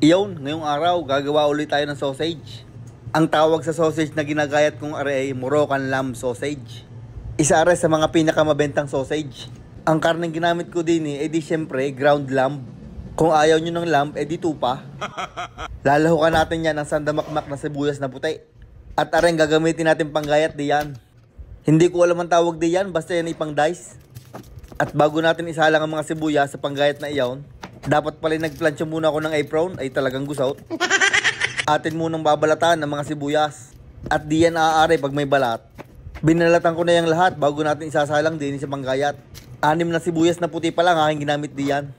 Iyon, ngayong araw, gagawa ulit tayo ng sausage. Ang tawag sa sausage na ginagayat kong are ay Moroccan lamb sausage. Isa are sa mga pinakamabentang sausage. Ang karneng ginamit ko din ay di syempre ground lamb. Kung ayaw nyo ng lamb, di tupa. Lalahukan natin yan ng sandamakmak na sibuyas na puti. At areng gagamitin natin panggayat diyan. Hindi ko alam ang tawag diyan, basta yan ipang dice. At bago natin isalang ang mga sibuyas sa panggayat na iyon, dapat pala nagplansya muna ako ng apron ay talagang gusaut. Atin munang babalatan ng mga sibuyas. At diyan aaari pag may balat. Binalatan ko na yung lahat bago natin isasalang din sa panggayat. 6 na sibuyas na puti pa lang aking ginamit diyan.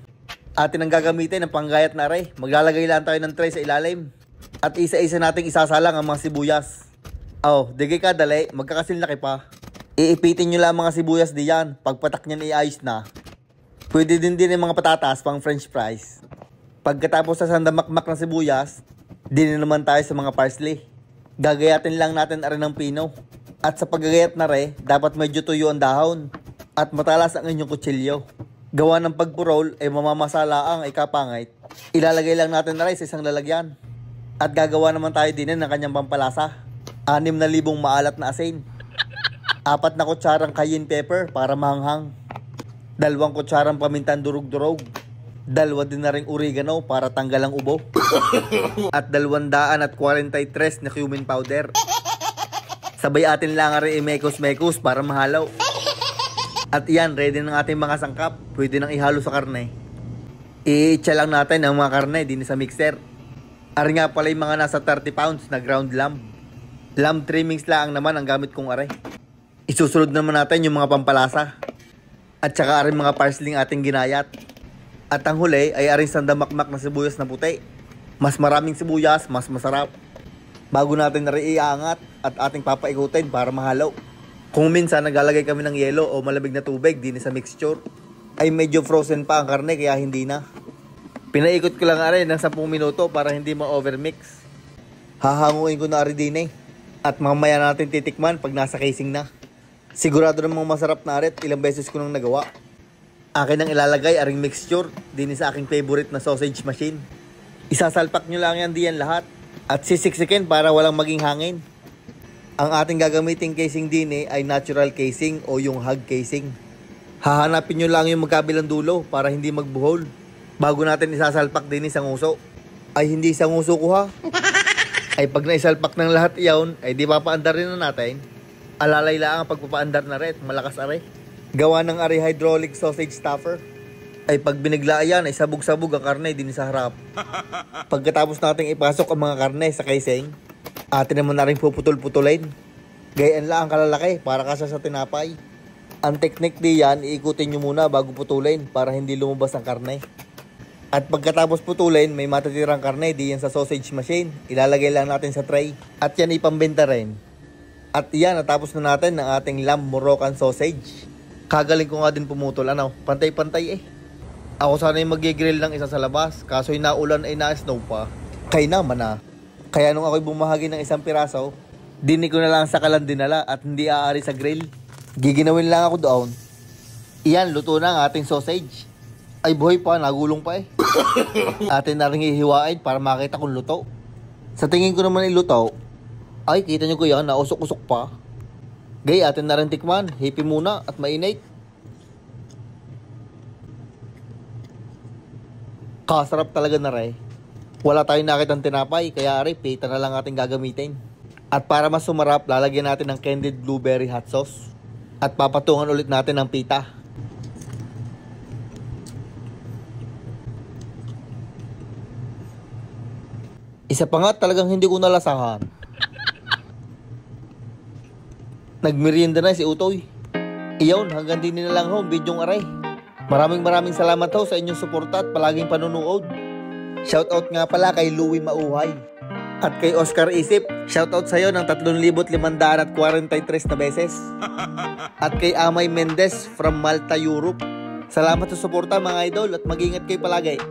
Atin ang gagamitin ng panggayat na are. Maglalagay lang tayo ng tray sa ilalim. At isa-isa nating isasalang ang mga sibuyas. Digay ka dali, magkakasilaki pa. Iipitin nyo lang ang mga sibuyas diyan. Pagpatak nyan iayos na. Pwede din ang mga patatas pang french fries. Pagkatapos sa sandamakmak na sibuyas, din naman tayo sa mga parsley. Gagayatin lang natin are ng pino. At sa paggagayat na re, dapat medyo tuyo ang dahon. At matalas ang inyong kutsilyo. Gawa ng pagpurol ay mamamasalaang ay kapangit. Ilalagay lang natin na rin sa isang lalagyan. At gagawa naman tayo din ng kanyang pampalasa. 6,000 maalat na asin. 4 na kutsarang cayenne pepper para mahanghang. 2 kutsarang pamintan durug-durog. 2 din na ring oregano para tanggal ang ubo. At 243 na cumin powder. Sabay atin lang rin i-mekos-mekos para mahalaw. At iyan, ready ng ating mga sangkap. Pwede nang ihalo sa karne. Iitsa lang natin ang mga karne din sa mixer. Ari nga pala yung mga nasa 30 pounds na ground lamb. Lamb trimmings lang naman ang gamit kong are. Isusunod naman natin yung mga pampalasa. At saka aring mga parsley ating ginayat. At ang huli ay aring sandamakmak na sibuyas na puti. Mas maraming sibuyas, mas masarap. Bago natin na rin iangat at ating papaikutin para mahalo. Kung minsan naglalagay kami ng yelo o malamig na tubig din sa mixture, ay medyo frozen pa ang karne kaya hindi na. Pinaikot ko lang rin ng 10 minuto para hindi ma-overmix. Hahanguin ko na rin din at mamaya natin titikman pag nasa casing na. Sigurado namang masarap na rin, ilang beses ko nang nagawa. Akin ang ilalagay aring mixture din sa aking favorite na sausage machine. Isasalpak nyo lang yan diyan lahat at sisiksikin para walang maging hangin. Ang ating gagamiting casing din ay natural casing o yung hog casing. Hahanapin nyo lang yung magkabilang dulo para hindi magbuhol. Bago natin isasalpak din sa nguso. Ay hindi sa nguso ko ha. Ay pag naisalpak ng lahat iyon, ay di papaandar rin na natin. Alalay lang ang pagpapaandar na rin, malakas are. Gawa ng are hydraulic sausage stuffer. Ay pag binigla yan, ay sabog-sabog ang karne din sa harap. Pagkatapos nating ipasok ang mga karne sa casing, atin naman na rin puputol-putulin. Gayaan lang ang kalalaki para kasa sa tinapay. Ang teknik diyan, iikutin nyo muna bago putulin para hindi lumabas ang karne. At pagkatapos putulin, may matitirang karne diyan sa sausage machine. Ilalagay lang natin sa tray. At yan ipambenta rin. At yan, natapos na natin ang ating lamb Moroccan sausage. Kagaling ko nga din pumutol, pantay-pantay Ako sana yung mag-grill ng isa sa labas. Kaso yung naulan ay na-snow pa. Kaya naman Kaya nung ako'y bumahagi ng 1 piraso, dinig ko na lang sa kalan dinala at hindi aari sa grill. Giginawin lang ako doon. Iyan, luto na ang ating sausage. Ay buhay pa, nagulong pa Atin na rin hihiwain para makita kung luto. Sa tingin ko naman luto. Ay, kita nyo ko yan, nausok-usok pa. Gay, atin na rin tikman. Hipi muna at mainit. Kasarap talaga na rin. Wala tayong nakitang tinapay, kaya pita na lang ating gagamitin. At para mas sumarap, lalagyan natin ng candied blueberry hot sauce. At papatungan ulit natin ng pita. Isa pa nga talagang hindi ko nalasahan. Nagmerienda na si Utoy. Iyon, hanggang din na lang ang bidyong aray. Maraming salamat sa inyong suporta at palaging panunood. Shoutout nga pala kay Louie Mauhay. At kay Oscar Isip, shoutout sa'yo ng 3,543 na beses. At kay Amay Mendez from Malta, Europe. Salamat sa suporta mga idol at mag-ingat kayo palagi.